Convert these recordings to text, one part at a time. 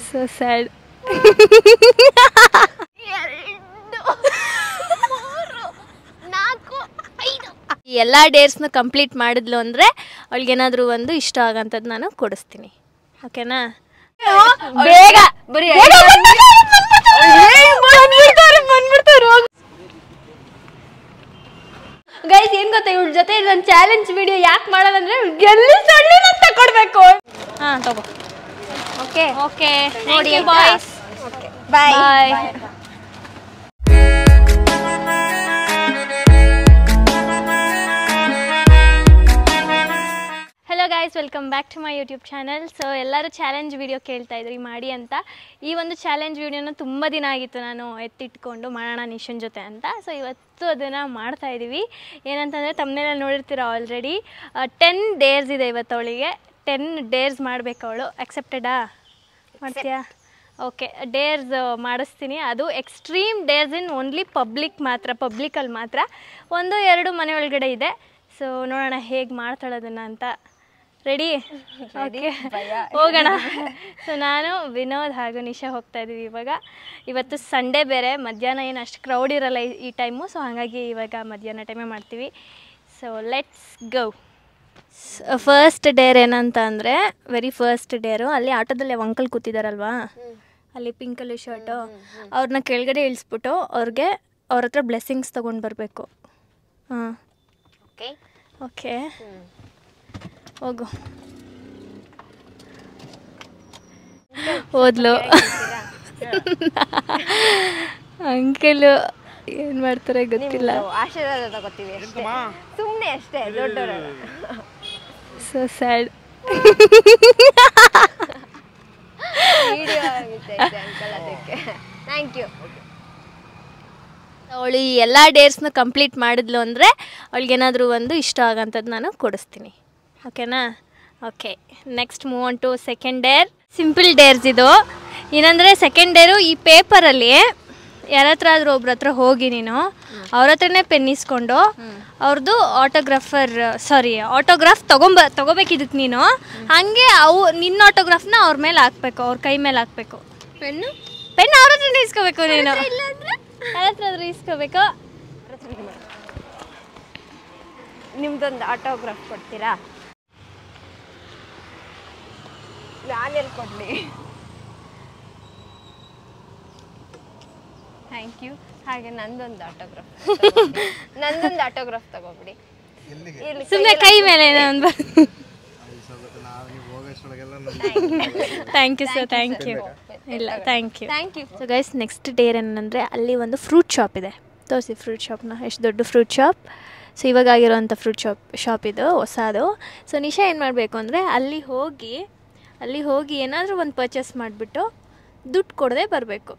So sad. ಎಲ್ಲ ಡೇರ್ಸ್ನ complete ಮಾಡಿದ್ಲು ಅಂದರೆ ಅವಳಿಗೇನಾದರೂ ಒಂದು ಇಷ್ಟ ಆಗಂಥದ್ದು ನಾನು ಕೊಡಿಸ್ತೀನಿ. ಓಕೆನಾ? ಬೇಗ ಗೈಸ್, ಏನು ಗೊತ್ತಾ, ಇವಳ ಜೊತೆ ನನ್ನ ಚಾಲೆಂಜ್ ವಿಡಿಯೋ ಯಾಕೆ ಮಾಡಲ್ಲ ಅಂದರೆ ಗೆಲ್ಲಿ ಸೊಳ್ಳಿನ ತಗೊಡ್ಬೇಕು. ಹಾಂ ತಗೋ. ಓಕೆ ಓಕೆ ನೋಡಿ boys. Okay bye. Hello guys, welcome back to my YouTube channel. So ಎಲ್ಲರೂ ಚಾಲೆಂಜ್ ವಿಡಿಯೋ ಕೇಳ್ತಾ ಇದ್ರಿ ಮಾಡಿ ಅಂತ. ಈ ಒಂದು ಚಾಲೆಂಜ್ ವಿಡಿಯೋನ ತುಂಬ ದಿನ ಆಗಿತ್ತು ನಾನು ಎತ್ತಿಟ್ಕೊಂಡು ಮಾಡೋಣ ನಿಶನ್ ಜೊತೆ ಅಂತ. ಸೊ ಇವತ್ತು ಅದನ್ನು ಮಾಡ್ತಾ ಇದ್ದೀವಿ. ಏನಂತಂದರೆ ತಮ್ಮನೆಲ್ಲ ನೋಡಿರ್ತೀರ ಆಲ್ರೆಡಿ. 10 ಡೇರ್ಸ್ ಇದೆ ಇವತ್ತು ಅವಳಿಗೆ. 10 ಡೇರ್ಸ್ ಮಾಡಬೇಕು ಅವಳು. ಅಕ್ಸೆಪ್ಟೆಡಾ? ಮಾಡ್ತೀಯಾ? ಓಕೆ, ಡೇರ್ಸ್ ಮಾಡಿಸ್ತೀನಿ. ಅದು ಎಕ್ಸ್ಟ್ರೀಮ್ ಡೇರ್ಸ್ ಇನ್ ಓನ್ಲಿ ಪಬ್ಲಿಕಲ್ಲಿ ಮಾತ್ರ. 1-2 ಮನೆ ಒಳಗಡೆ ಇದೆ. ಸೊ ನೋಡೋಣ ಹೇಗೆ ಮಾಡ್ತಾಳೆ ಅದನ್ನು ಅಂತ. ರೆಡಿ? ಓಕೆ, ಹೋಗೋಣ. ಸೊ ನಾನು, ವಿನೋದ್ ಹಾಗೂ ನಿಶಾ ಹೋಗ್ತಾ ಇದ್ದೀವಿ ಇವಾಗ. ಇವತ್ತು ಸಂಡೇ ಬೇರೆ, ಮಧ್ಯಾಹ್ನ ಏನು ಅಷ್ಟು ಕ್ರೌಡ್ ಇರೋಲ್ಲ ಈ ಟೈಮು. ಸೊ ಹಾಗಾಗಿ ಇವಾಗ ಮಧ್ಯಾಹ್ನ ಟೈಮೇ ಮಾಡ್ತೀವಿ. So let's go. First Deere ಏನಂತ ಅಂದರೆ, ವೆರಿ ಫಸ್ಟ್ ಡೇರು ಅಲ್ಲಿ ಆಟೋದಲ್ಲಿ ಅಂಕಲ್ ಕೂತಿದ್ದಾರಲ್ವಾ, ಅಲ್ಲಿ ಪಿಂಕ್ ಕಲರ್ ಶರ್ಟು, ಅವ್ರನ್ನ ಕೆಳಗಡೆ ಇಳಿಸ್ಬಿಟ್ಟು ಅವ್ರ ಹತ್ರ ಬ್ಲೆಸ್ಸಿಂಗ್ಸ್ ತೊಗೊಂಡು ಬರಬೇಕು. ಹಾಂ ಓಕೆ ಓಕೆ, ಹೋಗು. ಓದ್ಲು ಅಂಕಲು ಏನು ಮಾಡ್ತಾರೆ ಗೊತ್ತಿಲ್ಲ. ಆಶೀರ್ವಾದ ತಗೋತೀವಿ ಸುಮ್ಮನೆ ಅಷ್ಟೇ, ದೊಡ್ಡವರಲ್ಲ. So sad. ವಿಡಿಯೋ ಅಂಕಲ್, ಅದಕ್ಕೆ ಥ್ಯಾಂಕ್ ಯು. ಅವಳು ಈ ಎಲ್ಲ ಡೇರ್ಸ್ನ ಕಂಪ್ಲೀಟ್ ಮಾಡಿದ್ಲು ಅಂದರೆ ಅವಳಿಗೇನಾದರೂ ಒಂದು ಇಷ್ಟ ಆಗಂಥದ್ದು ನಾನು ಕೊಡಿಸ್ತೀನಿ. ಓಕೆನಾ? Okay, next move on to second dare. Simple dares ಇದು. ಏನಂದರೆ ಸೆಕೆಂಡ್ ಡೇರು ಈ ಪೇಪರಲ್ಲಿ ಯಾರ ಹತ್ರ ಆದರೂ ಒಬ್ರ ಹತ್ರ ಹೋಗಿ ನೀನು ಅವ್ರ ಹತ್ರನೇ ಪೆನ್ ಇಸ್ಕೊಂಡು ಅವ್ರದ್ದು ಆಟೋಗ್ರಾಫ್ ತಗೋಬೇಕಿದ್ದಕ್ಕೆ ನೀನು. ಹಾಗೆ ನಿನ್ನ ಆಟೋಗ್ರಾಫ್ನ ಅವ್ರ ಮೇಲೆ ಹಾಕ್ಬೇಕು, ಅವ್ರ ಕೈ ಮೇಲೆ ಹಾಕ್ಬೇಕು. ಪೆನ್ ಅವ್ರ ಹತ್ರನೇ ಇಸ್ಕೋಬೇಕು ನೀನು. ಯಾರ ಹತ್ರ ಆದರೂ ಇಸ್ಕೋಬೇಕು. ನಿಮ್ದೊಂದು ಆಟೋಗ್ರಾಫ್ ಕೊಡ್ತೀರಾ? ನಾನೆಲ್ಲಿ ಕೊಡಲಿ? Thank you. ಹಾಗೆ ನಂದೊಂದು ಆಟೋಗ್ರಾಫ್ ತಗೋಬಿಡಿ. ಸುಮ್ಮನೆ ಕೈ ಮೇಲೆ ಒಂದು. Thank you sir, thank you. ಇಲ್ಲ thank you. So guys, next dare ಏನಂದರೆ ಅಲ್ಲಿ ಒಂದು ಫ್ರೂಟ್ ಶಾಪ್ ಇದೆ. ತೋರಿಸಿ ಫ್ರೂಟ್ ಶಾಪ್ನ, ಎಷ್ಟು ದೊಡ್ಡ ಫ್ರೂಟ್ ಶಾಪ್. ಸೊ ಇವಾಗ ಆಗಿರೋವಂಥ ಫ್ರೂಟ್ ಶಾಪ್ ಇದು ಹೊಸದು. ಸೊ ನಿಶಾ ಏನು ಮಾಡಬೇಕು ಅಂದರೆ ಅಲ್ಲಿ ಹೋಗಿ ಏನಾದರೂ ಒಂದು ಪರ್ಚೇಸ್ ಮಾಡಿಬಿಟ್ಟು ದುಡ್ಡು ಕೊಡದೆ ಬರಬೇಕು.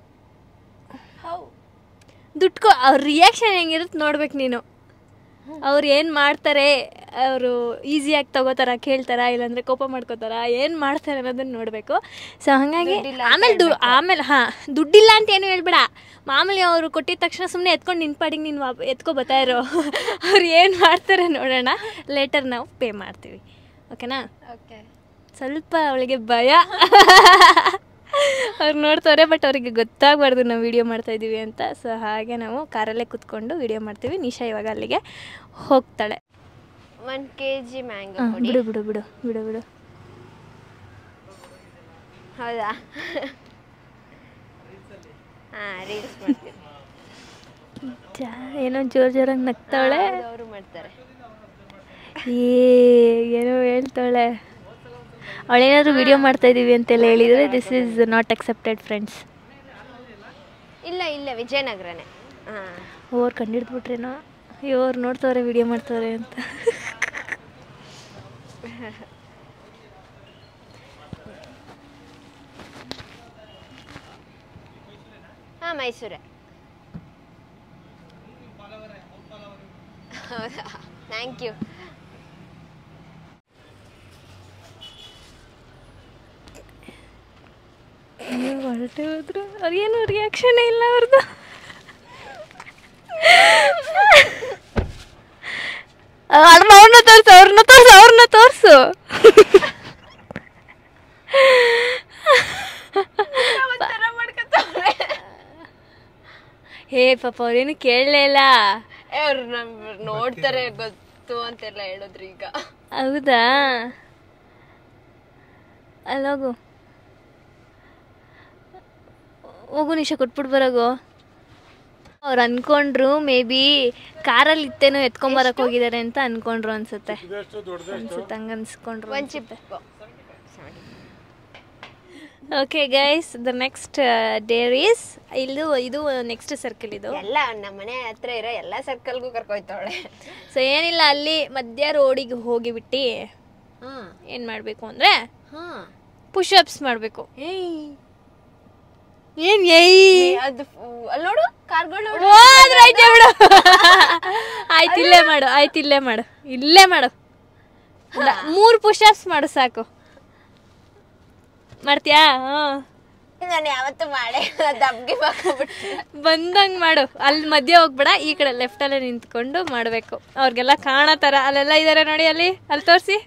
ಅವ್ರ ರಿಯಾಕ್ಷನ್ ಹೆಂಗಿರುತ್ತೆ ನೋಡ್ಬೇಕು ನೀನು. ಅವ್ರು ಏನು ಮಾಡ್ತಾರೆ, ಅವರು ಈಸಿಯಾಗಿ ತಗೋತಾರ, ಕೇಳ್ತಾರ, ಇಲ್ಲಾಂದರೆ ಕೋಪ ಮಾಡ್ಕೋತಾರ, ಏನು ಮಾಡ್ತಾರೆ ಅನ್ನೋದನ್ನು ನೋಡಬೇಕು. ಸೊ ಹಾಗಾಗಿ ಆಮೇಲೆ ದುಡ್ಡಿಲ್ಲ ಅಂತ ಏನು ಹೇಳ್ಬೇಡ. ಮಾಮೂಲಿ ಅವರು ಕೊಟ್ಟಿದ ತಕ್ಷಣ ಸುಮ್ಮನೆ ಎತ್ಕೊಂಡು ನಿನ್ನ ಪಾಡಿಗೆ ನೀನು ಎತ್ಕೊ ಬರ್ತಾ ಇರೋ. ಅವ್ರು ಏನು ಮಾಡ್ತಾರೆ ನೋಡೋಣ, ಲೇಟರ್ ನಾವು ಪೇ ಮಾಡ್ತೀವಿ. ಓಕೆನಾ? ಓಕೆ. ಸ್ವಲ್ಪ ಅವಳಿಗೆ ಭಯ. ಅವ್ರು ನೋಡ್ತಾರೆ, ಬಟ್ ಅವ್ರಿಗೆ ಗೊತ್ತಾಗಬಾರ್ದು ನಾವು ವೀಡಿಯೋ ಮಾಡ್ತಾಯಿದ್ದೀವಿ ಅಂತ. ಸೊ ಹಾಗೆ ನಾವು ಕಾರಲ್ಲೇ ಕೂತ್ಕೊಂಡು ವೀಡಿಯೋ ಮಾಡ್ತೀವಿ. ನಿಶಾ ಇವಾಗ ಅಲ್ಲಿಗೆ ಹೋಗ್ತಾಳೆ. 1 kg ಮ್ಯಾಂಗೋ ಕೊಡಿ. ಬಿಡು. ಹೌದಾ? ಹಾಂ, ರೀಲ್ಸ್ ಮಾಡ್ತೀವಿ. ಏನೋ ಜೋರಾಗಿ ನಗ್ತಾಳೆ. ಅವರು ಮಾಡ್ತಾರೆ. ಏನೋ ಹೇಳ್ತಾಳೆ. ಅವಳೇನಾದರೂ ವಿಡಿಯೋ ಮಾಡ್ತಾ ಇದ್ದೀವಿ ಅಂತೆಲ್ಲ ಹೇಳಿದರೆ this is not accepted friends. ಇಲ್ಲ ವಿಜಯನಗರನೇ. ಅವ್ರು ಕಂಡಿಡ್ಬಿಟ್ರೇನೋ, ಇವ್ರು ನೋಡ್ತವ್ರೆ ವಿಡಿಯೋ ಮಾಡ್ತವ್ರೆ ಅಂತ. ಹಾಂ, ಮೈಸೂರೇ. ಹೌದಾ? Thank you. ಹೊರಟೆ ಹೋದ್ರು. ಅವ್ರಿಗೇನು ರಿಯಾಕ್ಷನ್ ಇಲ್ಲ ಅವ್ರದ್ದು. ಅವ್ರನ್ನ ತೋರಿಸು. ಏ ಪಾಪ ಅವ್ರೇನು ಕೇಳಲೇ ಇಲ್ಲ. ಅವ್ರು ನೋಡ್ತಾರೆ ಗೊತ್ತು ಅಂತೆಲ್ಲ ಹೇಳಿದ್ರು ಈಗ. ಹೌದಾ, ಅಲ್ಲೋಗು ಹೋಗು ನಿಶಾ, ಕೊಟ್ಬಿಟ್ಟು ಬರೋಗು. ಅವ್ರು ಅನ್ಕೊಂಡ್ರು ಮೇ ಬಿ ಕಾರಲ್ಲಿ ಇತ್ತೇನೋ ಎತ್ಕೊಂಬರಕ್ ಹೋಗಿದ್ದಾರೆ ಅಂತ ಅನ್ಕೊಂಡ್ರು ಅನ್ಸುತ್ತೆ. ಹಂಗ ಅನ್ಸ್ಕೊಂಡ್ರು. Okay guys, the next dare is ಇದು ನೆಕ್ಸ್ಟ್ ಸರ್ಕಲ್. ಇದು ಎಲ್ಲ ನಮ್ಮ ಮನೆ ಹತ್ರ ಇರೋ ಎಲ್ಲ ಸರ್ಕಲ್ಗೂ ಕರ್ಕೊಯ್ತಾವಳೆ. ಸೊ ಏನಿಲ್ಲ, ಅಲ್ಲಿ ಮಧ್ಯ ರೋಡಿಗೆ ಹೋಗಿಬಿಟ್ಟು ಏನ್ ಮಾಡ್ಬೇಕು ಅಂದ್ರೆ ಪುಷ್ ಅಪ್ಸ್ ಮಾಡ್ಬೇಕು. ಏನ್ ಅದು ಅಲ್ಲಿ ನೋಡು ಕಾರ್ಗಳು. ಆಯ್ತು ಇಲ್ಲೇ ಮಾಡು, ಇಲ್ಲೇ ಮಾಡು. 3 ಪುಷ್ ಅಪ್ಸ್ ಮಾಡು ಸಾಕು. ಮಾಡ್ತೀಯಾ? ನಾನು ಯಾವತ್ತು ಮಾಡೇ ದಬ್ಗೆ ಬಂದಂಗ್ ಮಾಡು. ಅಲ್ಲಿ ಮಧ್ಯ ಹೋಗ್ಬೇಡ, ಈ ಕಡೆ ಲೆಫ್ಟ್ ಅಲ್ಲೇ ನಿಂತ್ಕೊಂಡು ಮಾಡ್ಬೇಕು. ಅವ್ರಿಗೆಲ್ಲ ಕಾಣತಾರ, ಅಲ್ಲೆಲ್ಲ ಇದಾರೆ ನೋಡಿ, ಅಲ್ಲಿ ತೋರಿಸಿ.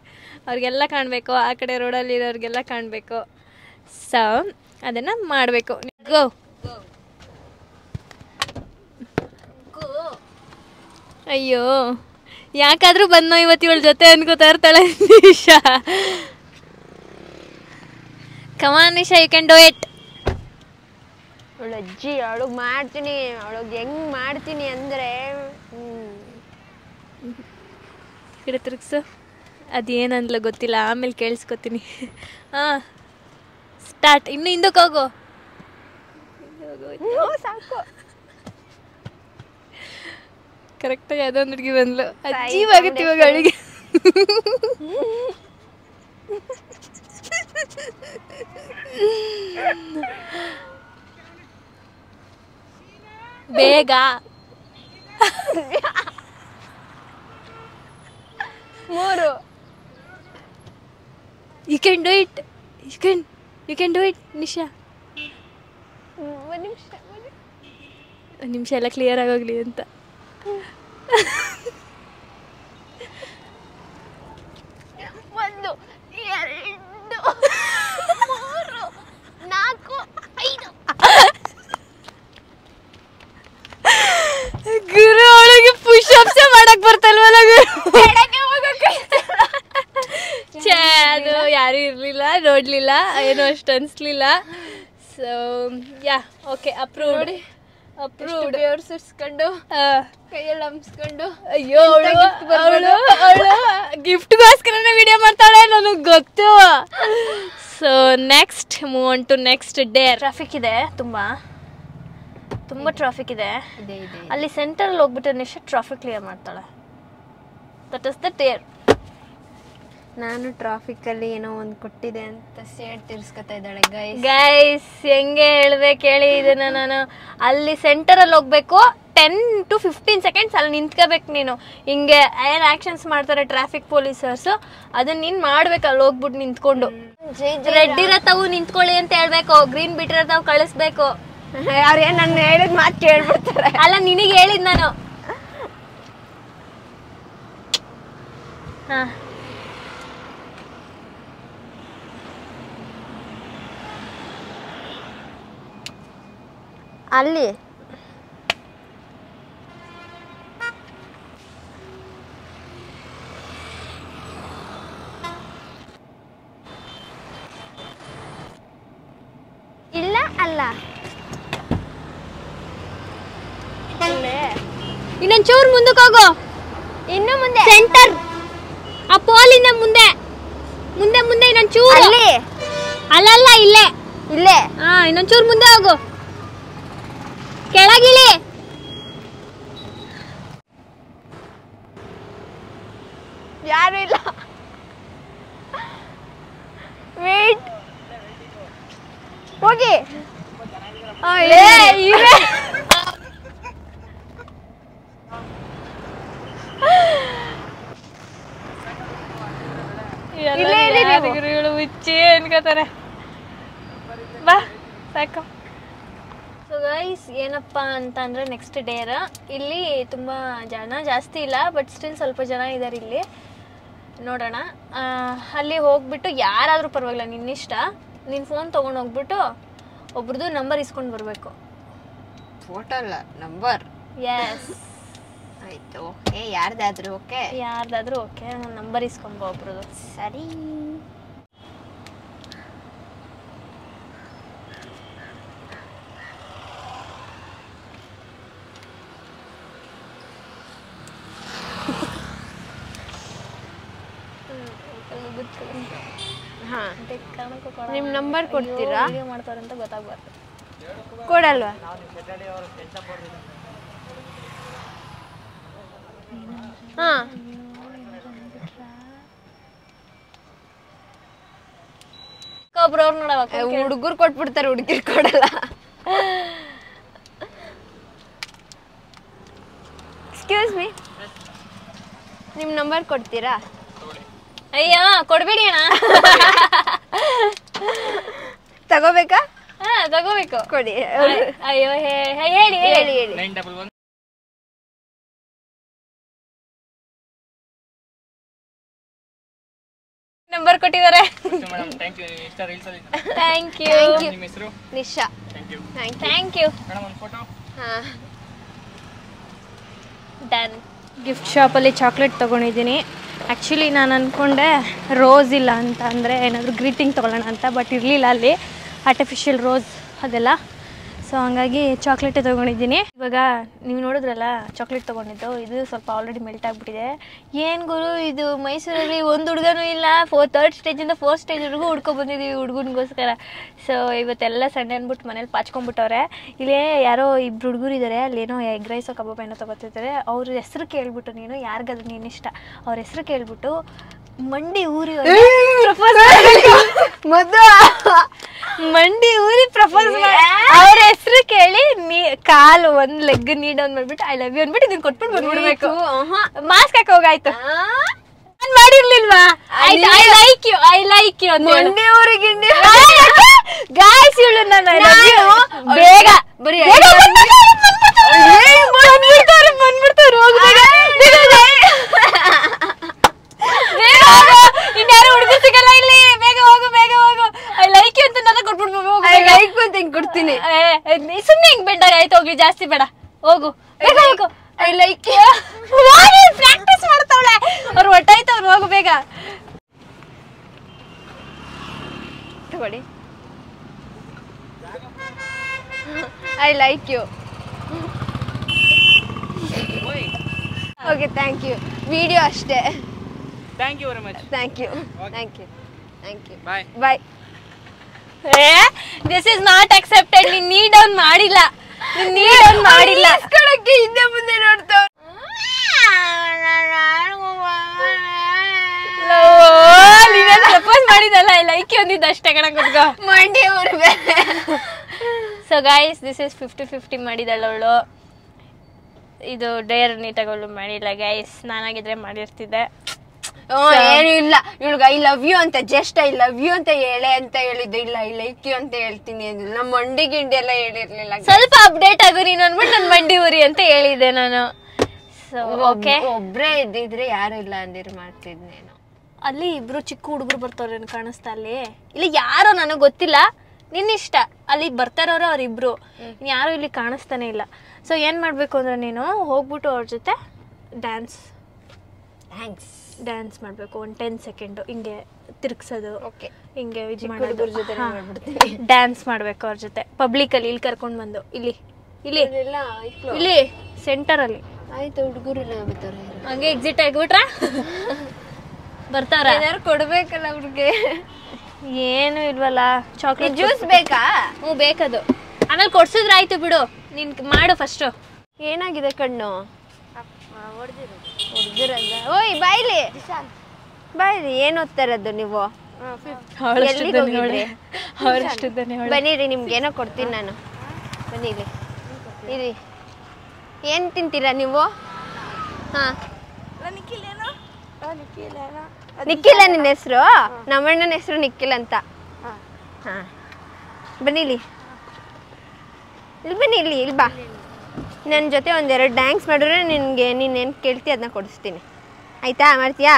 ಅವ್ರಿಗೆಲ್ಲ ಕಾಣಬೇಕು, ಆ ಕಡೆ ರೋಡಲ್ಲಿ ಇರೋರಿಗೆಲ್ಲ ಕಾಣಬೇಕು. ಸೊ ಅದನ್ನ ಮಾಡಬೇಕು. ಗೋ. ಅಯ್ಯೋ, ಯಾಕಾದ್ರೂ ಬಂದೋ ಇವತ್ತು ಇವಳ ಜೊತೆ ಅನ್ಕೋತಾ ಇರ್ತಾಳೆ Nisha. Come on Nisha, you can do it. ಅವಳು ಅಜ್ಜಿ, ಅವಳಿಗೆ ಮಾಡ್ತೀನಿ, ಅವಳಿಗೆ ಹೆಂಗ್ ಮಾಡ್ತೀನಿ ಅಂದ್ರೆ ಕಡೆ ತಿರುಗ್ಸು. ಅದೇನಂದ್ಲ ಗೊತ್ತಿಲ್ಲ, ಆಮೇಲೆ ಕೇಳಿಸ್ಕೊತೀನಿ. ಸ್ಟಾರ್ಟ್. ಇನ್ನು ಹಿಂದಕ್ಕೆ ಹೋಗು. ಸಾಕು. ಕರೆಕ್ಟಾಗಿ ಅದೊಂದು ಹುಡುಗಿ ಬಂದ್ಲು. ಅಜ್ಜೀವ್ ಆಗುತ್ತೆ ಇವಾಗ ಅಳಿಗೆ. ಬೇಗ. ಮೂರು. You can do it. You can do it Nisha. ಒಂದು ನಿಮಿಷ ಎಲ್ಲ ಕ್ಲಿಯರ್ ಆಗೋಗ್ಲಿ ಅಂತ. ಒಂದು, ಎರಡು, ಮೂರು, ನಾಲ್ಕು, ಐದು. ಗುರು, ಅವಳಿಗೆ ಪುಷ್ ಅಪ್ಸ್ ಮಾಡಕ್ ಬರ್ತಲ್ವಲ್ಲ ಗುರು. ಅದು ಯಾರು ಇರ್ಲಿಲ್ಲ, ನೋಡ್ಲಿಲ್ಲ, ಏನೋ ಅಷ್ಟು ಅನ್ಸ್ಲಿಲ್ಲ. So yeah, okay, approved. ಬೆವರು ಸುರಿಸ್ಕೊಂಡು ಕೈಯಲ್ಲಿ ಹಂಸ್ಕೊಂಡು. ಅಯ್ಯೋ, ಅವಳು ಗಿಫ್ಟ್ಗೋಸ್ಕರನೇ ವಿಡಿಯೋ ಮಾಡ್ತಾಳೆ, ನನಗೆ ಗೊತ್ತು. So next move on to next day. Traffic ಇದೆ, ತುಂಬಾ ಟ್ರಾಫಿಕ್ ಇದೆ. ಅಲ್ಲಿ ಸೆಂಟರಲ್ಲಿ ಹೋಗ್ಬಿಟ್ಟು ನಿಶಾ ಟ್ರಾಫಿಕ್ ಕ್ಲಿಯರ್ ಮಾಡ್ತಾಳೆ. That is the dare. ನಾನು ಟ್ರಾಫಿಕಲ್ಲಿ ಏನೋ ಒಂದು ಕೊಟ್ಟಿದೆ ಅಂತ ಸೇಡ್ ತೀರ್ಸ್ಕೊತಾ ಇದ್ದಾಳೆ. ಗೈಸ್ ಹೆಂಗೆ ಹೇಳ್ಬೇಕು ಹೇಳಿ ಇದನ್ನ ನಾನು. ಅಲ್ಲಿ ಸೆಂಟರಲ್ಲಿ ಹೋಗ್ಬೇಕು, 10 to 15 seconds ಅಲ್ಲಿ ನಿಂತ್ಕೋಬೇಕು ನೀನು. ಹಿಂಗೆ ಏನ್ ಆಕ್ಷನ್ಸ್ ಮಾಡ್ತಾರೆ ಟ್ರಾಫಿಕ್ ಪೊಲೀಸರ್ಸು, ಅದನ್ನ ನೀನ್ ಮಾಡ್ಬೇಕು. ಅಲ್ಲಿ ಹೋಗ್ಬಿಟ್ಟು ನಿಂತ್ಕೊಂಡು ರೆಡ್ ಇರತ್ತವು ನಿಂತ್ಕೊಳ್ಳಿ ಅಂತ ಹೇಳ್ಬೇಕು, ಗ್ರೀನ್ ಬಿಟ್ಟಿರತ್ತವು ಕಳಿಸ್ಬೇಕು. ಅವ್ರೇನ್ ನನ್ನ ಹೇಳಿದ ಮಾತು ಕೇಳ್ಬಿಡ್ತಾರೆ. ಅಲ್ಲ, ನಿನಗೆ ಹೇಳಿದ್ ನಾನು. ಹಾ, ಅಲ್ಲಿ ಇಲ್ಲ ಅಲ್ಲ, ಇನ್ನೊಂಚೂರು ಮುಂದಕ್ಕೆ ಹೋಗು. ಇನ್ನು ಮುಂದೆ ಸೆಂಟರ್, ಆ ಪೋಲಿಂದ ಮುಂದೆ ಮುಂದೆ ಮುಂದೆ ಇನ್ನೊಂಚೂರು. ಅಲ್ಲಿ ಅಲ್ಲಲ್ಲ, ಇಲ್ಲೇ ಇಲ್ಲೇ. ಹಾ, ಇನ್ನೊಂಚೂರು ಮುಂದೆ ಹೋಗು. ಕೆಳಗಿಳಿ. ಯಾರು ಇಲ್ಲ. ವೇಟ್, ಹೋಗಿ. ಹುಚ್ಚಿ ಅನ್ಕೋತಾರೆ. ಬಾ ಸಾಕು. ಸೊ ಗೈಸ್, ಏನಪ್ಪ ಅಂತ ಅಂದರೆ ನೆಕ್ಸ್ಟ್ ಡೇರ ಇಲ್ಲಿ ತುಂಬ ಜನ ಜಾಸ್ತಿ ಇಲ್ಲ, ಬಟ್ ಸ್ಟಿಲ್ ಸ್ವಲ್ಪ ಜನ ಇದ್ದಾರೆ ಇಲ್ಲಿ. ನೋಡೋಣ. ಅಲ್ಲಿ ಹೋಗ್ಬಿಟ್ಟು ಯಾರಾದರೂ ಪರವಾಗಿಲ್ಲ, ನಿನ್ನಿಷ್ಟ. ನಿನ್ನ ಫೋನ್ ತೊಗೊಂಡು ಹೋಗ್ಬಿಟ್ಟು ಒಬ್ರದ್ದು ನಂಬರ್ ಇಸ್ಕೊಂಡು ಬರಬೇಕು. ಫೋಟೋ ಅಲ್ಲ ನಂಬರ್. ಎಸ್. ಆಯ್ತು ಓಕೆ, ಯಾರ್ದಾದ್ರೂ ಓಕೆ? ಯಾರ್ದಾದ್ರೂ ಓಕೆ, ನನ್ನ ನಂಬರ್ ಇಸ್ಕೊಂಬ ಒಬ್ರದು. ಸರಿ. ಹಾ, ನಿಮ್ಮ ನಂಬರ್ ಕೊಡ್ತೀರಾ? ವಿಡಿಯೋ ಮಾಡ್ತಾರೆ ಅಂತ ಗೊತ್ತಾಗ್ಬಾರ್ದು. ಕೊಡಲ್ವಾ? ಹಾ, ಒಬ್ರು ಅವ್ರು ನೋಡವ ಹುಡುಗರು ಕೊಟ್ಬಿಡ್ತಾರೆ, ಹುಡುಗಿರ್ ಕೊಡಲ್ಲ. ಎಕ್ಸ್ಕ್ಯೂಸ್ ಮೀ, ನಿಮ್ಮ ನಂಬರ್ ಕೊಡ್ತೀರಾ? ಅಯ್ಯ ಕೊಡ್ಬೇಡಿ ಅಣ್ಣ. ತಗೋಬೇಕಾ? ಹಾ ತಗೋಬೇಕು. ಕೊಡಿ. ಅಯ್ಯೋ ಹೇಳಿ ಹೇಳಿ ಹೇಳಿ. ಹೇಳಿ. 911 ನಂಬರ್ ಕೊಟ್ಟಿದ್ದಾರೆ. Madam thank you. ಇಷ್ಟ ರೀಲ್ಸ್ ಅಲ್ಲಿ ಥ್ಯಾಂಕ್ ಯು. ನಿಮ್ಮ ಹೆಸರು? Nisha. Thank you. Thank you. Madam ಒಂದು ಫೋಟೋ. ಹಾ, ಡನ್. ಗಿಫ್ಟ್ ಶಾಪಲ್ಲಿ ಚಾಕ್ಲೇಟ್ ತೊಗೊಂಡಿದ್ದೀನಿ. ಆ್ಯಕ್ಚುಲಿ ನಾನು ಅಂದ್ಕೊಂಡೆ ರೋಸ್ ಇಲ್ಲ ಅಂತ, ಅಂದರೆ ಏನಾದರೂ ಗ್ರೀಟಿಂಗ್ ತೊಗೊಳ್ಳೋಣ ಅಂತ, ಬಟ್ ಇರಲಿಲ್ಲ ಅಲ್ಲಿ ಆರ್ಟಿಫಿಷಿಯಲ್ ರೋಸ್ ಅದೆಲ್ಲ. ಸೊ ಹಂಗಾಗಿ ಚಾಕ್ಲೇಟೇ ತೊಗೊಂಡಿದ್ದೀನಿ. ಇವಾಗ ನೀವು ನೋಡಿದ್ರಲ್ಲ ಚಾಕ್ಲೇಟ್ ತೊಗೊಂಡಿದ್ದು, ಇದು ಸ್ವಲ್ಪ ಆಲ್ರೆಡಿ ಮೆಲ್ಟ್ ಆಗಿಬಿಟ್ಟಿದೆ. ಏನು ಗುರು ಇದು, ಮೈಸೂರಲ್ಲಿ ಒಂದು ಹುಡುಗನೂ ಇಲ್ಲ, 3rd ಸ್ಟೇಜಿಂದ 4th ಸ್ಟೇಜ್ವರೆಗೂ ಹುಡ್ಕೊಬಂದಿದ್ದೀವಿ ಹುಡುಗನಿಗೋಸ್ಕರ. ಸೊ ಇವತ್ತೆಲ್ಲ ಸಂಡೆ ಅಂದ್ಬಿಟ್ಟು ಮನೇಲಿ ಪಾಚ್ಕೊಂಡ್ಬಿಟ್ಟವ್ರೆ. ಇಲ್ಲೇ ಯಾರೋ ಇಬ್ರು ಹುಡುಗರು ಇದ್ದಾರೆ, ಅಲ್ಲೇನೋ ಎಗ್ ರೈಸೋ ಕಬಾಬ್ ಏನೋ ತೊಗೊತಿದ್ದಾರೆ. ಅವ್ರ ಹೆಸ್ರು ಕೇಳ್ಬಿಟ್ಟು, ನೀನು ಯಾರಿಗಾದ್ರೂ ನೀನು ಇಷ್ಟ ಅವ್ರ ಹೆಸ್ರು ಕೇಳ್ಬಿಟ್ಟು ಮಂಡಿ ಊರಿ ಮಂಡಿ ಊರಿ ಪ್ರಪೋಸ್ ಅವ್ರ ಹೆಸರು ಕೇಳಿ ಕಾಲು ಒಂದ್ ಲೆಗ್ ನೀಡ್ ಅಂದ್ ಮಾಡ್ಬಿಟ್ಟು ಐ ಲವ್ ಯು ಅಂದ್ಬಿಟ್ಟು ಇದನ್ನ ಕೊಟ್ಬಿಟ್ಟು ಬಂದ್ಬಿಡ್ಬೇಕು. ಮಾಸ್ಕ್ ಹಾಕಿ ಹೋಗಾಯ್ತು. ನಾನ್ ಮಾಡಿರ್ಲಿಲ್ವಾ? I like you I like you ಮಂಡಿ ಊರಿಗೆ ಗಾಯ್ಸ್ ಇವಳು ನಾನು ಬೇಗ ಬರೀ ಬಂದ್ಬಿಡ್ತಾರೆ ಇನ್ಯಾರು ಹುಡುಗ ಸಿಗಲ್ಲ ಇಲ್ಲಿ. ಬೇಗ ಹೋಗು ಬೇಗ ಹೋಗು. ಐ ಲೈಕ್ ಯು ಅಂತ ನಾನು ಕೊಟ್ಬಿಡ್ಬೇಕು. ಐ ಲೈಕ್ ಅಂತ ಹಿಂಗ್ ಕೊಡ್ತೀನಿ. ಸುಮ್ಮನೆ ಹಿಂಗ್ ಬೆಂಡಾಗ ಆಯ್ತು, ಹೋಗ್ಲಿ ಜಾಸ್ತಿ ಬೇಡ, ಹೋಗು ಬೇಗ ಹೋಗು. ಐ ಲೈಕ್ ಯು ಪ್ರಾಕ್ಟೀಸ್ ಮಾಡ್ತಾವಳೆ. ಅವ್ರು ಒಟ್ಟಾಯ್ತು, ಅವ್ರು ಹೋಗು ಬೇಗ. ತಗೊಳ್ಳಿ. I like you. Okay, thank you. Video ಅಷ್ಟೇ. Thank you very much. Thank you thank you thank you. Bye bye. This is not accepted. ನೀನ್ ನೀ ಡೌನ್ ಮಾಡಿಲ್ಲ, ನೀ ಡೌನ್ ಮಾಡಿಲ್ಲ. ಹಿಂದೆ ಮುಂದೆ ನೋಡ್ತಾವ. ಪ್ರಪೋಸ್ ಮಾಡಿದಲ್ಲ ಐ ಲೈಕ್ ಯು ಅಂದಿದ್ದು ಅಷ್ಟೇ ಕಣ ಕುತ್ಕೋ. ಮಂಡಿ ಊರ್ಬೇ. ಸೊ ಗೈಸ್, ದಿಸ್ ಇಸ್ 50-50 ಮಾಡಿದಳು ಅವಳು. ಇದು ಡೇರ್ ನೀಟಾಗಿ ಅವಳು ಮಾಡಿಲ್ಲ ಗೈಸ್. ನಾನಾಗಿದ್ರೆ ಮಾಡಿರ್ತಿದ್ದೆ. ಏನು ಇಲ್ಲ, ಇವಳಿಗೆ ಐ ಲವ್ ಯು ಅಂತ ಜಸ್ಟ್ ಐ ಲವ್ ಯು ಅಂತ ಹೇಳೆ ಅಂತ ಹೇಳಿದ್ದು. ಇಲ್ಲ ಐ ಲೈಕ್ ಯು ಅಂತ ಹೇಳ್ತೀನಿ ಅಂದಿಲ್ಲ. ನಮ್ಮ ಮಂಡಿ ಗಿಂಡಿ ಎಲ್ಲ ಹೇಳಿರ್ಲಿಲ್ಲ. ಸ್ವಲ್ಪ ಅಪ್ಡೇಟ್ ಆಗು ನೀನು ಅಂದ್ಬಿಟ್ಟು ನನ್ನ ಮಂಡಿ ಊರಿ ಅಂತ ಹೇಳಿದ್ದೆ ನಾನು. ಸೊ ಓಕೆ, ಒಬ್ರೇ ಇದ್ದಿದ್ರೆ ಯಾರು ಇಲ್ಲ ಅಂದಿರು ಮಾಡ್ತಿದ್ನೇನು. ಅಲ್ಲಿ ಇಬ್ರು ಚಿಕ್ಕ ಹುಡುಗರು ಬರ್ತಾವ್ರೆ ಕಾಣಿಸ್ತಾ ಅಲ್ಲಿ. ಇಲ್ಲಿ ಯಾರೋ ನನಗೆ ಗೊತ್ತಿಲ್ಲ, ನಿನ್ನಿಷ್ಟ. ಅಲ್ಲಿ ಬರ್ತಾರವ್ರು ಅವ್ರಿಬ್ರು, ಯಾರು ಇಲ್ಲಿ ಕಾಣಿಸ್ತಾನೆ ಇಲ್ಲ. ಸೊ ಏನು ಮಾಡಬೇಕು ಅಂದರೆ ನೀನು ಹೋಗ್ಬಿಟ್ಟು ಅವ್ರ ಜೊತೆ ಡ್ಯಾನ್ಸ್ ಮಾಡಬೇಕು. ಒಂದು 10 ಸೆಕೆಂಡು ಹಿಂಗೆ ತಿರ್ಗ್ಸೋದು, ಹಿಂಗೆ ಇದು ಮಾಡೋದು, ಡ್ಯಾನ್ಸ್ ಮಾಡಬೇಕು ಅವ್ರ ಜೊತೆ ಪಬ್ಲಿಕಲ್ಲಿ. ಇಲ್ಲಿ ಕರ್ಕೊಂಡು ಬಂದು ಇಲ್ಲಿ ಇಲ್ಲಿ ಇಲ್ಲಿ ಸೆಂಟರಲ್ಲಿ. ಆಯ್ತು, ಹುಡುಗರು ಬರ್ತಾರೆ. ಹಂಗೆ ಎಕ್ಸಿಟ್ ಆಗಿಬಿಟ್ರ ಬರ್ತಾರ. ಏನಾರು ಕೊಡ್ಬೇಕಲ್ಲ ಅವ್ರಿಗೆ. ಏನು ಇಲ್ವಲ್ಲ. ಚಾಕ್ಲೇಟ್ ಜ್ಯೂಸ್ ಬೇಕಾ? ಹ್ಞೂ ಬೇಕದು. ಆಮೇಲೆ ಕೊಡ್ಸಿದ್ರೆ ಆಯ್ತು ಬಿಡು. ನೀನ್ ಮಾಡು ಫಸ್ಟು. ಏನಾಗಿದೆ ಕಣ್ಣು? ಹೊಡ್ದಿರೋದ? ಓಯ್ ಬಾಯ್ಲಿ ಬಾಯ್ಲಿ. ಏನ್ ಓದ್ತಾ ಇರೋದು ನೀವು? ಬನ್ನಿರಿ, ನಿಮ್ಗೇನೋ ಕೊಡ್ತೀನಿ ನಾನು. ಬನ್ನಿರಿ ಇರಿ. ಏನ್ ತಿಂತೀರಾ ನೀವು? ಹಾ, ನಿಖಿಲ ನಿನ್ನ ಹೆಸರು? ನಮ್ಮಣ್ಣನ ಹೆಸರು ನಿಖಿಲ್ ಅಂತ. ಹಾ, ಬನ್ನಿಲಿ. ಇಲ್ಲಿ ಬನ್ನಿ, ಇಲ್ಲಿ ಬಾ. ನನ್ನ ಜೊತೆ ಒಂದೆರಡು ಡ್ಯಾನ್ಸ್ ಮಾಡಿದ್ರೆ ನಿನಗೆ ನೀನೇನು ಕೇಳ್ತಿ ಅದನ್ನ ಕೊಡಿಸ್ತೀನಿ. ಆಯ್ತಾ? ಮಾಡ್ತೀಯಾ?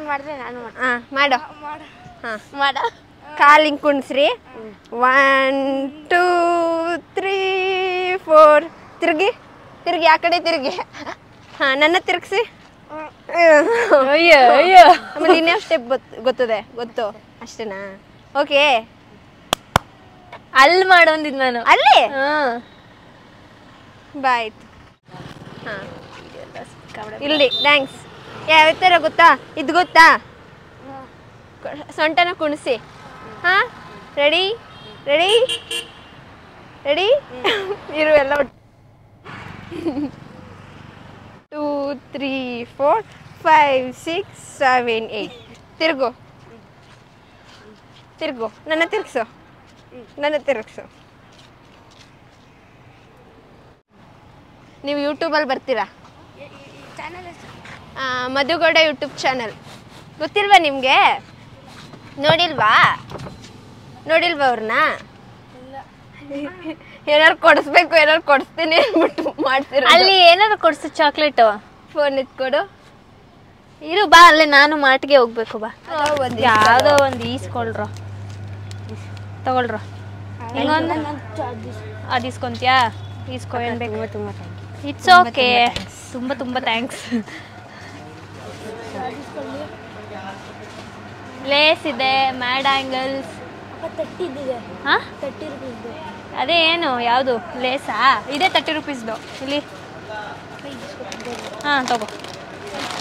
ಮಾಡಿದೆ ನಾನು. ಹಾಂ ಮಾಡು. ಹಾಂ ಮಾಡು. ಕಾಲು ಹಿಂಗೆ ಕುಣಿಸ್ರಿ. 1 2 3 4 ತಿರುಗಿ ತಿರುಗಿ ಆ ಕಡೆ ತಿರುಗಿ ಹಾಂ ನನ್ನ ತಿರುಗಿಸಿ ಅಯ್ಯೋ ಅಯ್ಯೋ ಆಮೇಲೆ ಇನ್ನೇ ಸ್ಟೆಪ್ ಗೊತ್ತು ಅಷ್ಟೇನಾ ಓಕೆ ಅಲ್ಲಿ ಮಾಡೋಂದಿದ್ ನಾನು ಅಲ್ಲಿ ಹಾಂ ಬಾಯ್ತು ಹಾಂ ಇಲ್ಲಿ ಥ್ಯಾಂಕ್ಸ್ ಯಾವ ಥರ ಗೊತ್ತಾ ಇದು ಗೊತ್ತಾ ಸೊಂಟನ ಕುಣಿಸಿ ಹಾಂ ರೆಡಿ ರೆಡಿ ರೆಡಿ ಇರು ಎಲ್ಲ 2 3 4 5 6 7 8 ತಿರುಗು ತಿರುಗು ನನ್ನ ತಿರುಗಿಸು ನೀವು ಯೂಟ್ಯೂಬಲ್ಲಿ ಬರ್ತೀರಾ ಮಧುಗೌಡ ಯೂಟ್ಯೂಬ್ ಚಾನಲ್ ಗೊತ್ತಿಲ್ವಾ ನಿಮಗೆ ನೋಡಿಲ್ವಾ ಅವ್ರನ್ನ ಏನಾರು ಕೊಡಿಸ್ಬೇಕು ಏನಾರು ಕೊಡಿಸ್ತೀನಿ ಅಂದ್ಬಿಟ್ಟು ಮಾಡ್ತೀರ ಅಲ್ಲಿ ಏನಾದ್ರು ಕೊಡ್ಸು ಚಾಕ್ಲೇಟು ಫೋನ್ ಎತ್ಕೊಡು ಇರು ಬಾ ಅಲ್ಲೇ ನಾನು ಮಾಟಿಗೆ ಹೋಗ್ಬೇಕು ಬಾ ಒಂದು ಯಾವುದೋ ಒಂದು ಈಸ್ಕೊಳ್ರ ತಗೊಳ್ರ ಹಿಂಗೊಂದು ಅದು ಇಸ್ಕೊಂತೀಯಾ ಈಸ್ಕೊ ಏನು ಬೇಕು ಇಟ್ಸ್ ಓಕೆ ತುಂಬ ಥ್ಯಾಂಕ್ಸ್ ಲೇಸ್ ಇದೆ ಮ್ಯಾಡ್ ಆ್ಯಂಗಲ್ಸ್ ಹಾಂ ಅದೇ ಏನು ಯಾವುದು ಲೇಸಾ ಇದೆ 30 ರೂಪೀಸ್ದು ಇಲ್ಲಿ ಹಾಂ ತಗೋ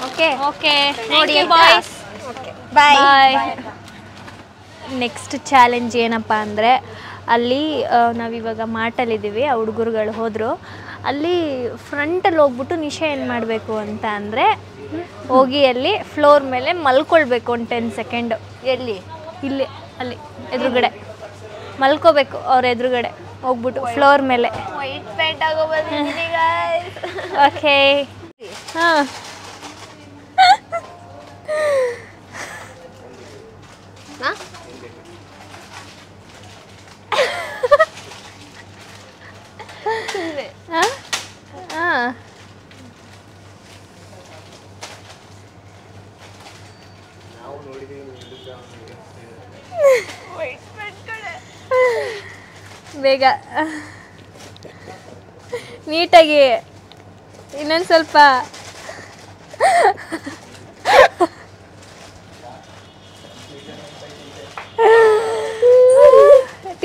ಓಕೆ ಓಕೆ ನೋಡಿ ಬಾಯ್ಸ್ ಬಾಯ್ ಬಾಯ್ ನೆಕ್ಸ್ಟ್ ಚಾಲೆಂಜ್ ಏನಪ್ಪ ಅಂದರೆ ಅಲ್ಲಿ ನಾವಿವಾಗ ಮಾಟಲ್ಲಿದ್ದೀವಿ ಆ ಹುಡುಗರುಗಳು ಹೋದರು ಅಲ್ಲಿ ಫ್ರಂಟಲ್ಲಿ ಹೋಗ್ಬಿಟ್ಟು ನಿಶಾ ಏನು ಮಾಡಬೇಕು ಅಂತ ಅಂದರೆ ಹೋಗಿ ಅಲ್ಲಿ ಫ್ಲೋರ್ ಮೇಲೆ ಮಲ್ಕೊಳ್ಬೇಕು ಒಂದು 10 ಸೆಕೆಂಡು ಎಲ್ಲಿ ಇಲ್ಲಿ ಅಲ್ಲಿ ಎದುರುಗಡೆ ಮಲ್ಕೋಬೇಕು ಅವ್ರ ಎದುರುಗಡೆ ಹೋಗ್ಬಿಟ್ಟು ಫ್ಲೋರ್ ಮೇಲೆ ವೈಟ್ ಪ್ಯಾಂಟ್ ಆಗೋ ಬಂದಿದ್ದೀನಿ ಗಾಯ್ಸ್ ಓಕೆ ಹಾಂ ಹಾಂ ಹಾಂ ಹಾಂ ಬೇಗ ನೀಟಾಗಿ ಇನ್ನೊಂದು ಸ್ವಲ್ಪ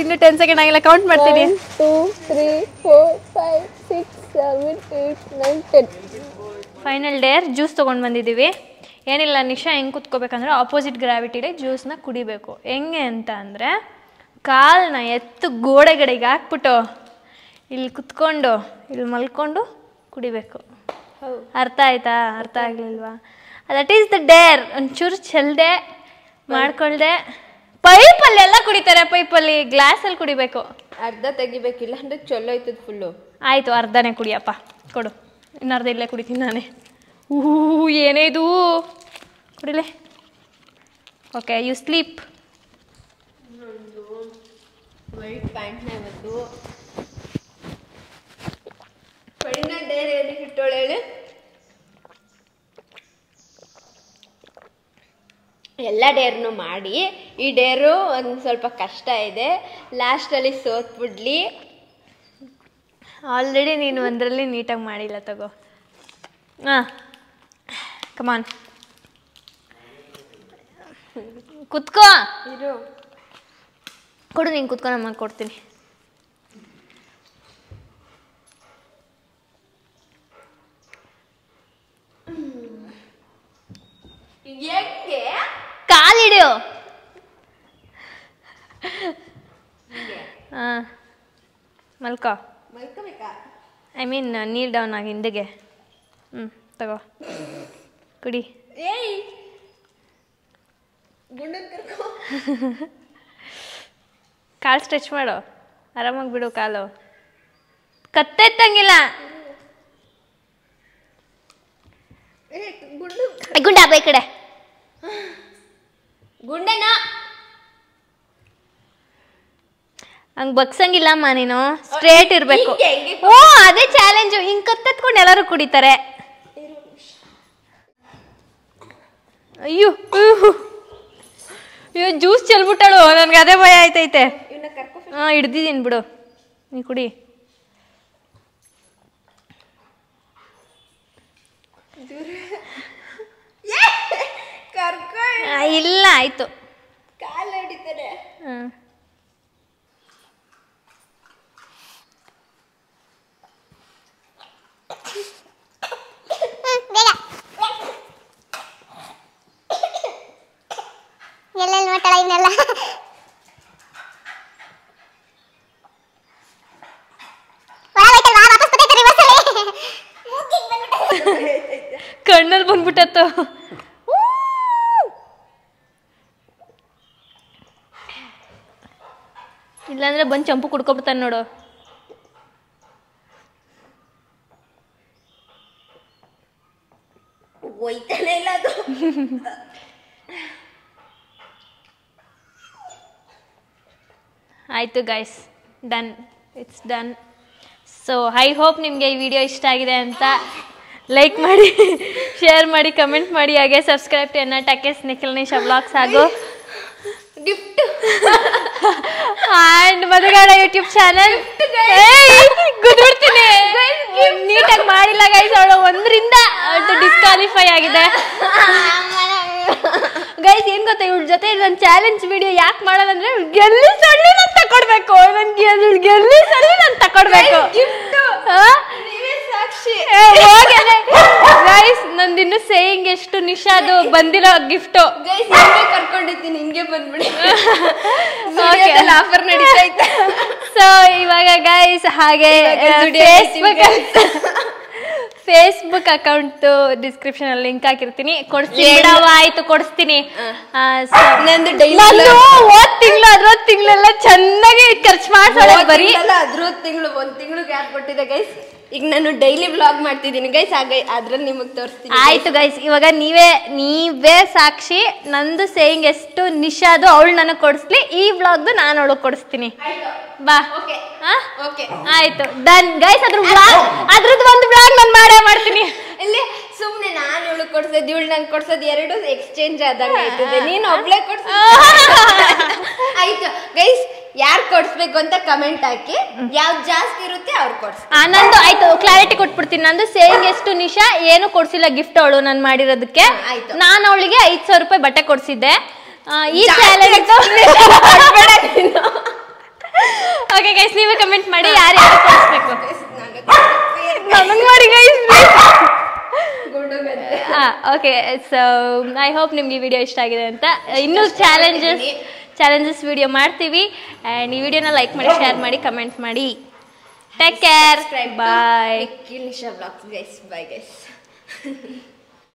ಇನ್ನು 10 ಸೆಕೆಂಡ್ ಆಗಿಲ್ಲ ಕೌಂಟ್ ಮಾಡ್ತೀನಿ 2 3 4 5 6 7 8 9 10 ಫೈನಲ್ ಡೇರ್ ಜ್ಯೂಸ್ ತೊಗೊಂಡು ಬಂದಿದ್ದೀವಿ ಏನಿಲ್ಲ ನಿಶಾ ಹೆಂಗೆ ಕುತ್ಕೋಬೇಕಂದ್ರೆ ಆಪೋಸಿಟ್ ಗ್ರಾವಿಟಿಲಿ ಜ್ಯೂಸನ್ನ ಕುಡಿಬೇಕು ಹೆಂಗೆ ಅಂತ ಅಂದರೆ ಕಾಲನ್ನ ಎತ್ತು ಗೋಡೆಗಡೆಗೆ ಹಾಕ್ಬಿಟ್ಟು ಇಲ್ಲಿ ಕುತ್ಕೊಂಡು ಇಲ್ಲಿ ಮಲ್ಕೊಂಡು ಕುಡಿಬೇಕು ಅರ್ಥ ಆಯ್ತಾ ಅರ್ಥ ಆಗಲಿಲ್ವಾ ದಟ್ ಈಸ್ ದ ಡೇರ್ ಒಂಚೂರು ಚೆಲ್ಲದೆ ಮಾಡ್ಕೊಳ್ದೆ ಪೈಪಲ್ಲಿ ಎಲ್ಲ ಕುಡಿತಾರೆ ಪೈಪಲ್ಲಿ ಗ್ಲಾಸಲ್ಲಿ ಕುಡಿಬೇಕು ಅರ್ಧ ತೆಗಿಬೇಕಿಲ್ಲ ಅಂದ್ರೆ ಚೊಲ್ಲೋ ಆಯ್ತದ ಫುಲ್ಲು ಆಯಿತು ಅರ್ಧನೇ ಕುಡಿಯಪ್ಪ ಕೊಡು ಇನ್ನರ್ಧ ಇಲ್ಲೇ ಕುಡಿತೀನಿ ನಾನೇ ಏನೇ ಇದು ಕುಡಿಲೆ ಓಕೆ ಯು ಸ್ಲೀಪ್ ವೈಟ್ ಪ್ಯಾಂಟ್ನ ಇವತ್ತು ಫೈನಲ್ ಡೇರ್ ಏನಕ್ಕೆ ಇಟ್ಟೋಳೆ ಹೇಳಿ ಎಲ್ಲ ಡೇರ್ನು ಮಾಡಿ ಈ ಡೇರು ಒಂದು ಸ್ವಲ್ಪ ಕಷ್ಟ ಇದೆ ಲಾಸ್ಟಲ್ಲಿ ಸೋತ್ಬಿಡ್ಲಿ ಆಲ್ರೆಡಿ ನೀನು ಒಂದರಲ್ಲಿ ನೀಟಾಗಿ ಮಾಡಿಲ್ಲ ತಗೋ ಹಾಂ ಕಮಾನ್ ಕುತ್ಕೋ ಇರು ಕೊಡು ನೀನು ಕುತ್ಕೊ ನಾನು ಮಾಡ್ಕೊಡ್ತೀನಿ ಹೆಂಗೆ ಕಾಲಿಡು ಹಾಂ ಮಲ್ಕೋ ಮಲ್ಕೋಬೇಕಾ ಐ ಮೀನ್ ನೀರು ಡೌನ್ ಆಗಿ ಹಿಂದೆಗೆ ತಗೋ ಕುಡಿ ಏಯ್ ಗುಂಡನ್ ಕರ್ಕೋ ಕಾಲು ಸ್ಟ್ರೆಚ್ ಮಾಡು ಆರಾಮಾಗಿ ಬಿಡು ಕಾಲು ಕತ್ತೆತ್ತಂಗಿಲ್ಲ ಗುಂಡ ಬೈ ಕಡೆ ಗುಂಡನ ಹಂಗೆ ಬಗ್ಸಂಗಿಲ್ಲಮ್ಮ ನೀನು ಸ್ಟ್ರೇಟ್ ಇರಬೇಕು ಓ ಅದೇ ಚಾಲೆಂಜು ಹಿಂಗೆ ಕತ್ತೆತ್ಕೊಂಡು ಎಲ್ಲರೂ ಕುಡಿತಾರೆ ಅಯ್ಯೋ ಅಯ್ಯೋ ಜ್ಯೂಸ್ ಚೆಲ್ಬಿಟ್ಟಾಳು ನನಗೆ ಅದೇ ಭಯ ಆಯ್ತೈತೆ ಹಾಂ ಹಿಡ್ದಿದ್ದೀನಿ ಬಿಡು ನೀ ಕುಡಿ ಇಲ್ಲ ಆಯ್ತು. ಕಾಲು ಹಿಡಿತಾರೆ. ಎಲ್ಲೆಲ್ಲಿ ನೋಡ್ತಾಳ ಇನ್ನೆಲ್ಲ. ಕಣ್ಣಲ್ಲಿ ಬಂದ್ಬಿಟ್ಟತ್ತು. ಇಲ್ಲಾಂದ್ರೆ ಬಂದು ಚಂಪು ಕುಡ್ಕೊಬಿಡ್ತಾನೆ ನೋಡು. ಹೋಯ್ತಾನೆ ಇಲ್ಲ ಅದು. ಆಯಿತು guys, done, it's done. So I hope ನಿಮಗೆ ಈ ವಿಡಿಯೋ ಇಷ್ಟ ಆಗಿದೆ ಅಂತ. ಲೈಕ್ ಮಾಡಿ, ಶೇರ್ ಮಾಡಿ, ಕಮೆಂಟ್ ಮಾಡಿ, ಹಾಗೆ ಸಬ್ಸ್ಕ್ರೈಬ್ ಟು ಎನ್ನ ಟಕೆಸ್ ನಿಖಿಲ್ ನಿಶಾ ವ್ಲಾಗ್ಸ್ ಹಾಗೂ ಗಿಫ್ಟ್ ಆ್ಯಂಡ್ ಮಧುಗಾಡ ಯೂಟ್ಯೂಬ್ ಚಾನಲ್. ಗುದ್ಬಿಡ್ತೀನಿ, ನೀಟಾಗಿ ಮಾಡಿಲ್ಲ ಗೈಸ್. ಅವಳು 1ರಿಂದ ಡಿಸ್ಕ್ವಾಲಿಫೈ ಆಗಿದೆ ಗೈಸ್. ಏನ್ ಗೊತ್ತಾ, ಇವಳ ಜೊತೆ ನನ್ನ ಚಾಲೆಂಜ್ ವಿಡಿಯೋ ಯಾಕೆ ಮಾಡೋದಂದ್ರೆ ಗೆಲ್ಲಿ ಸೊಳ್ಳಿ ನಾನು ತಕೊಡ್ಬೇಕು. ನನ್ಗೆ ಗೆಲ್ಲಿ ಸೊಳ್ಳಿ ನಾನು ತಕೊಡ್ಬೇಕು. ಗೈಸ್ ನಂದಿನ್ನು ಸೇಯಿಂಗ್ ಎಷ್ಟು ನಿಶಾದು ಬಂದಿರೋ ಗಿಫ್ಟು. ಗೈಸ್ ಕರ್ಕೊಂಡಿದ್ದೀನಿ, ಹಿಂಗೆ ಬಂದ್ಬಿಡಿ. ಆಫರ್ ನಡೀತಾ ಇತ್ತು. ಸೊ ಇವಾಗ ಗೈಸ್ ಹಾಗೆ ಫೇಸ್ಬುಕ್ ಅಕೌಂಟ್ ಡಿಸ್ಕ್ರಿಪ್ಷನ್ ಅಲ್ಲಿ ಲಿಂಕ್ ಹಾಕಿರ್ತೀನಿ, ಕೊಡಿಸ್ತೀನಿ. ಆಯ್ತು ಕೊಡಿಸ್ತೀನಿ. ನಂದು ಹೋದ್ ತಿಂಗಳು 60 ತಿಂಗಳೆಲ್ಲ ಚೆನ್ನಾಗಿ ಖರ್ಚು ಮಾಡ್ಸೋಳೆ ಬರೀ. 60 ತಿಂಗಳು 1 ತಿಂಗಳು ಗ್ಯಾಪ್ ಕೊಟ್ಟಿದೆ ಗೈಸ್. ಈಗ ನಾನು ಡೈಲಿ ವ್ಲಾಗ್ ಮಾಡ್ತಿದ್ದೀನಿ ಗೈಸ್, ಹಾಗೆ ಅದ್ರಲ್ಲಿ ನಿಮಗೆ ತೋರಿಸ್ತೀನಿ. ಆಯ್ತು ಗೈಸ್, ಇವಾಗ ನೀವೇ ಸಾಕ್ಷಿ. ನಂದು ಸೇಯಿಂಗ್ ಎಷ್ಟು ನಿಶಾದು ಅವಳು ನನಗೆ ಕೊಡಿಸ್ಲಿ, ಈ ವ್ಲಾಗ್ದು ನಾನು ಅವಳು ಕೊಡಿಸ್ತೀನಿ. ಬಾ. ಓಕೆ ಆಯ್ತು, ಡನ್ ಗೈಸ್. ಅದ್ರದ್ದು ಒಂದು ವ್ಲಾಗ್ ನಾನು ಮಾಡೇ ಮಾಡ್ತೀನಿ. ಇಲ್ಲಿ ಸುಮ್ನೆ ನಾನು ಇವಳು ಕೊಡ್ಸೋದು, ಇವಳು ನಂಗೆ ಕೊಡ್ಸೋದು, ಎರಡು ಎಕ್ಸ್ಚೇಂಜ್ ಆದಂಗೆ ಆಯ್ತದೆ. ನೀನು ಒಬ್ಳೆ ಕೊಡ್ಸ. ಆಯ್ತು ಗೈಸ್, ಯಾರು ಕೊಡ್ಸ್ಬೇಕು ಅಂತ ಕಮೆಂಟ್ ಹಾಕಿ, ಯಾವ್ದು ಜಾಸ್ತಿ ಇರುತ್ತೆ ಅವ್ರು ಕೊಡ್ಸ್ತಾರೆ. ನಂದು ಆಯ್ತು, ಕ್ಲಾರಿಟಿ ಕೊಟ್ಬಿಡ್ತೀನಿ. ನಂದು ಸೇವಿಂಗ್ ಎಷ್ಟು ನಿಶಾ ಏನು ಕೊಡ್ಸಿಲ್ಲ ಗಿಫ್ಟ್ ಅವಳು ನಾನು ಮಾಡಿರೋದಕ್ಕೆ. ನಾನು ಅವಳಿಗೆ 5,000 ರೂಪಾಯಿ ಬಟ್ಟೆ ಕೊಡ್ಸಿದ್ದೆ. ಈ ಚಾಲೆಂಜ್ ಓಕೆ ಗೈಸ್, ನೀವೇ ಕಮೆಂಟ್ ಮಾಡಿ ಯಾರು ಯಾರು ಕೊಡಿಸ್ಬೇಕು ನನಗೆ ಮಾಡಿ guys. Okay, so I hope ನಿಮ್ಗೆ ಈ ವಿಡಿಯೋ ಇಷ್ಟ ಆಗಿದೆ ಅಂತ. ಇನ್ನೂ ಚಾಲೆಂಜಸ್ ವಿಡಿಯೋ ಮಾಡ್ತೀವಿ. ಆ್ಯಂಡ್ ಈ ವಿಡಿಯೋನ ಲೈಕ್ ಮಾಡಿ, ಶೇರ್ ಮಾಡಿ, ಕಮೆಂಟ್ ಮಾಡಿ. Take care, bye. Nikhil Nisha vlogs guys, bye guys.